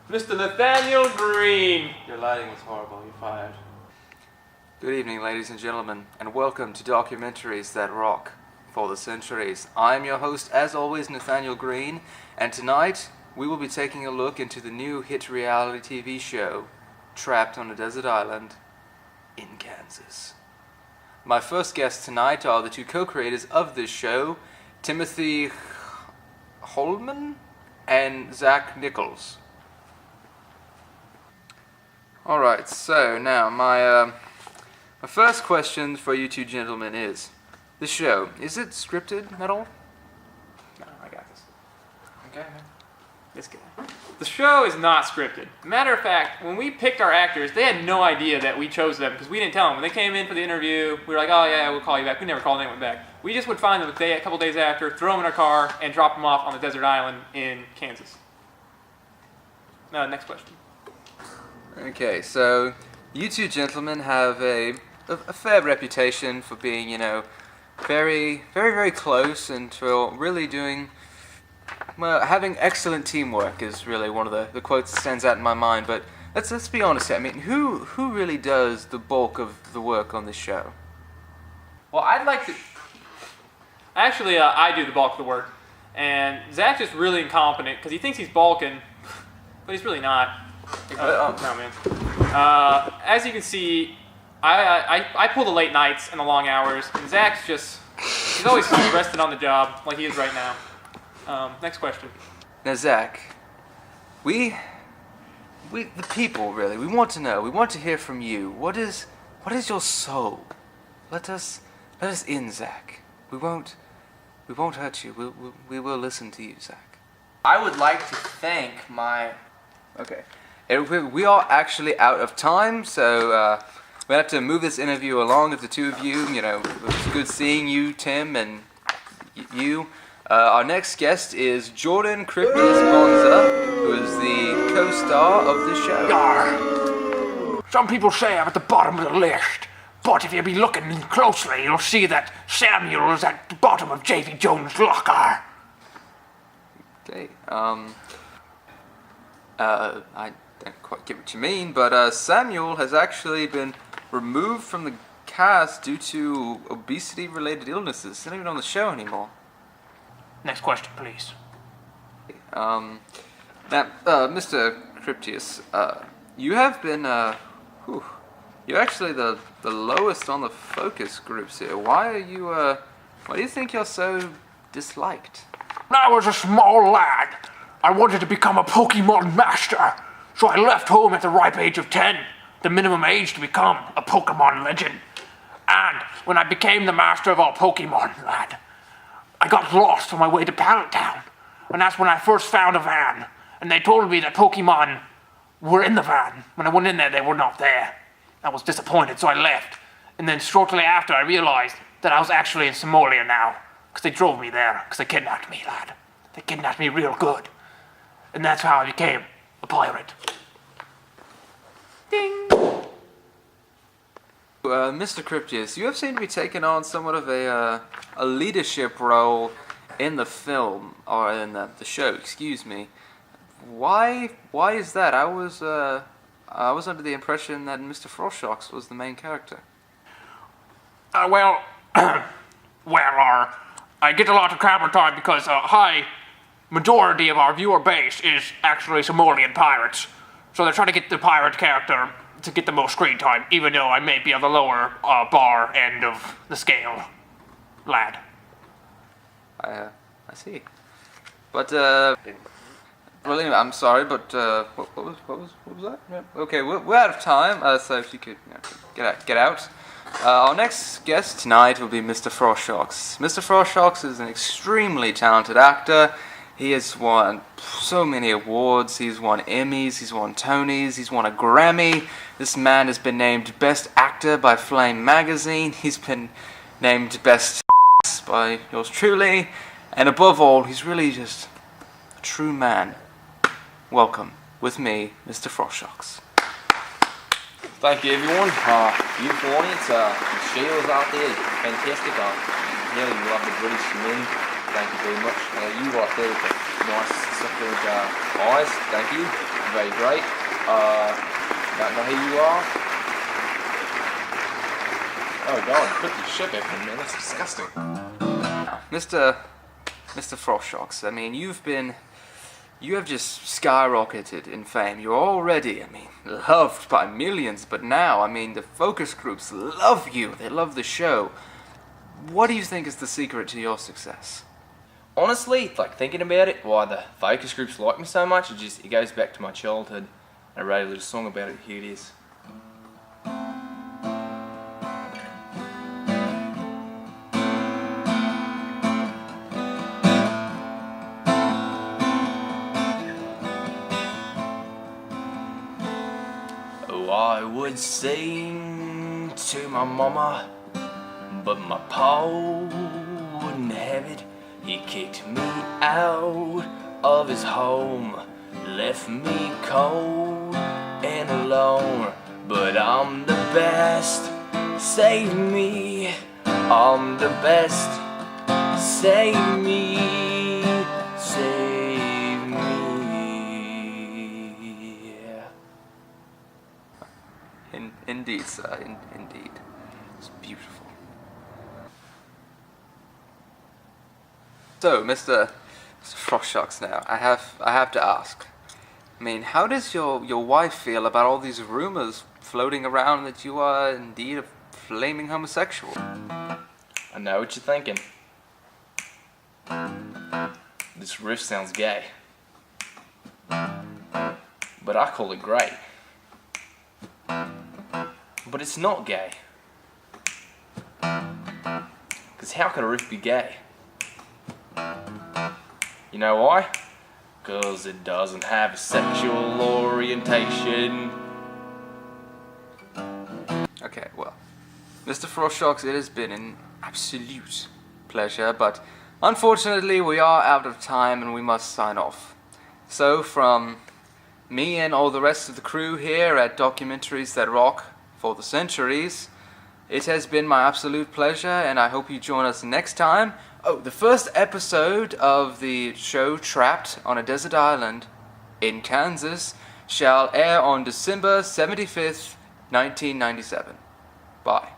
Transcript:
Mr. Nathanael Greene. Your lighting was horrible. You're fired. Good evening, ladies and gentlemen, and welcome to Documentaries That Rock for the Centuries. I'm your host, as always, Nathanael Greene, and tonight we will be taking a look into the new hit reality TV show, Trapped on a Desert Island in Kansas. My first guests tonight are the two co-creators of this show, Timothy Holman and Zach Nichols. Alright, so now my first question for you two gentlemen is, this show, is it scripted at all? No, I got this. Okay, man. This guy. The show is not scripted. Matter of fact, when we picked our actors, they had no idea that we chose them because we didn't tell them. When they came in for the interview, we were like, oh yeah, we'll call you back. We never called anyone back. We just would find them a couple days after, throw them in our car, and drop them off on the desert island in Kansas. Next question. Okay, so you two gentlemen have a fair reputation for being, very, very, very close and for really doing, well, having excellent teamwork is really one of the quotes that stands out in my mind. But let's be honest here. I mean, who really does the bulk of the work on this show? Well, I'd like to... Actually, I do the bulk of the work. And Zach's just really incompetent because he thinks he's bulking, but he's really not. No, man. As you can see, I pull the late nights and the long hours, and Zach's just... He's always rested on the job, like he is right now. Next question. Now, Zach, we the people really, we want to know, we want to hear from you. What is your soul? Let us in, Zach. We won't hurt you. We will listen to you, Zach. I would like to thank my... Okay. We are actually out of time, so we have to move this interview along with the two of you. It was good seeing you, Tim, and you. Our next guest is Jordan Cryptis Bonza, who is the co-star of the show. Yar. Some people say I'm at the bottom of the list, but if you be looking closely, you'll see that Samuel is at the bottom of J.V. Jones' locker. Okay, I don't quite get what you mean, but Samuel has actually been removed from the cast due to obesity-related illnesses. He's not even on the show anymore. Next question, please. Now, Mr. Cryptius, you have been, you're actually the lowest on the focus groups here. Why do you think you're so disliked? When I was a small lad, I wanted to become a Pokemon master, so I left home at the ripe age of 10, the minimum age to become a Pokemon legend. And when I became the master of all Pokemon, lad, I got lost on my way to Pallet Town, and that's when I first found a van, and they told me that Pokemon were in the van. When I went in there, they were not there. I was disappointed, so I left. And then shortly after, I realized that I was actually in Somalia now, because they drove me there, because they kidnapped me, lad. They kidnapped me real good. And that's how I became a pirate. Ding! Mr. Cryptius, you have seemed to be taking on somewhat of a leadership role in the film, or in the show, excuse me. Why is that? I was under the impression that Mr. Froshox was the main character. I get a lot of camera time because a high majority of our viewer base is actually Somalian pirates. So they're trying to get the pirate character to get the most screen time, even though I may be on the lower bar end of the scale, lad. I see. But well, anyway, I'm sorry, but what was that? Yeah. Okay, we're out of time. So if you could get out. Our next guest tonight will be Mr. Froshox. Mr. Froshox is an extremely talented actor. He has won so many awards. He's won Emmys, he's won Tonys, he's won a Grammy. This man has been named Best Actor by Flame Magazine. He's been named Best by yours truly. And above all, he's really just a true man. Welcome, with me, Mr. Froshox. Thank you, everyone. Beautiful audience. The shows out there, fantastic. Here you love the British men. Thank you very much. You right there with the nice, succulent Eyes, thank you. Very great. Don't know who you are. Oh god, put the ship in, man. That's disgusting. Mr. Frostshocks, I mean, you have just skyrocketed in fame. You're already, I mean, loved by millions, but now, I mean, the focus groups love you. They love the show. What do you think is the secret to your success? Honestly, like thinking about it, why the focus groups like me so much, it goes back to my childhood. I wrote a little song about it. Here it is. Oh, I would sing to my mama, but my pa wouldn't have it. He kicked me out of his home, left me cold and alone. But I'm the best, save me. I'm the best, save me, save me. Indeed, sir, indeed. It's beautiful. So, Mr. Frostshocks, now I have to ask. I mean, how does your wife feel about all these rumors floating around that you are indeed a flaming homosexual? I know what you're thinking. This riff sounds gay, but I call it great. But it's not gay. Because how could a riff be gay? You know why? Because it doesn't have a sexual orientation. Okay, well, Mr. Frostshocks, it has been an absolute pleasure, but unfortunately we are out of time and we must sign off. So from me and all the rest of the crew here at Documentaries That Rock for the Centuries, it has been my absolute pleasure, and I hope you join us next time. Oh, the first episode of the show Trapped on a Desert Island in Kansas shall air on December 75th, 1997. Bye.